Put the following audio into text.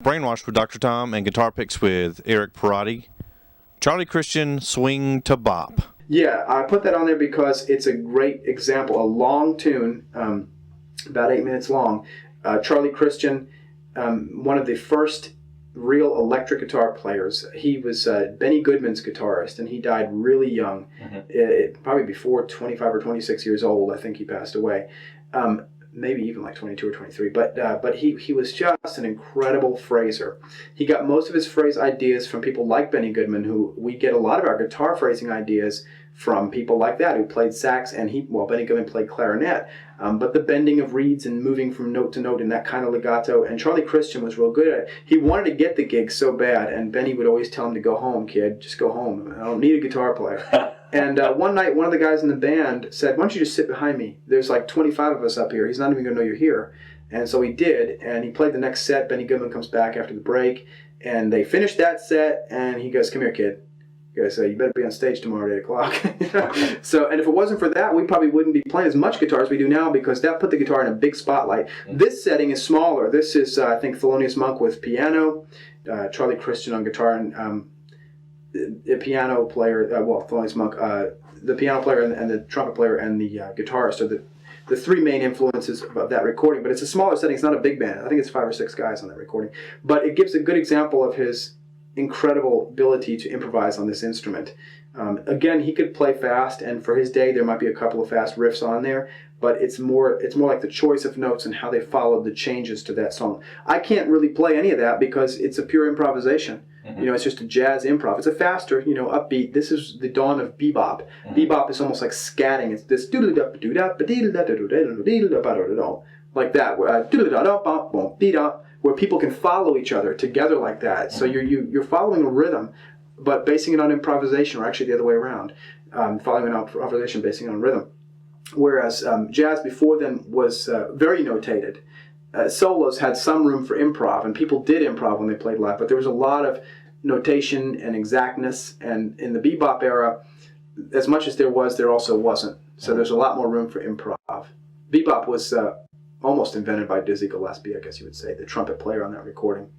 Brainwashed with Dr. Tom and Guitar Picks with Eric Perrotti. Charlie Christian, Swing to Bop. Yeah, I put that on there because it's a great example. A long tune, about 8 minutes long. Charlie Christian, one of the first real electric guitar players. He was Benny Goodman's guitarist, and he died really young, probably before 25 or 26 years old. I think he passed away. Maybe even like 22 or 23, but he was just an incredible phraser. He got most of his phrase ideas from people like Benny Goodman, who we get a lot of our guitar phrasing ideas from people like that, who played sax, and Benny Goodman played clarinet, but the bending of reeds and moving from note to note in that kind of legato, and Charlie Christian was real good at it. He wanted to get the gig so bad, and Benny would always tell him to go home, kid, just go home. I don't need a guitar player. And one night, one of the guys in the band said, why don't you just sit behind me? There's like 25 of us up here. He's not even going to know you're here. And so he did, and he played the next set. Benny Goodman comes back after the break, and they finished that set, and he goes, come here, kid. He goes, you better be on stage tomorrow at 8 o'clock. So, and if it wasn't for that, we probably wouldn't be playing as much guitar as we do now, because that put the guitar in a big spotlight. This setting is smaller. This is, I think, Thelonious Monk with piano, Charlie Christian on guitar, and the piano player, Thelonious Monk, the piano player and the trumpet player and the guitarist are the three main influences of that recording. But it's a smaller setting. It's not a big band. I think it's 5 or 6 guys on that recording. But it gives a good example of his incredible ability to improvise on this instrument. Again, he could play fast, and for his day, there might be a couple of fast riffs on there. But it's more like the choice of notes and how they followed the changes to that song. I can't really play any of that because it's a pure improvisation. It's just a jazz improv. It's a faster, upbeat. This is the dawn of bebop. Bebop is almost like scatting. It's this like that, where people can follow each other together like that. So you're following a rhythm, but basing it on improvisation, or actually the other way around, following an improvisation, basing it on rhythm. Whereas jazz before then was very notated. Solos had some room for improv, and people did improv when they played live, but there was a lot of notation and exactness, and in the bebop era, as much as there also wasn't. So there's a lot more room for improv. Bebop was almost invented by Dizzy Gillespie, I guess you would say, the trumpet player on that recording.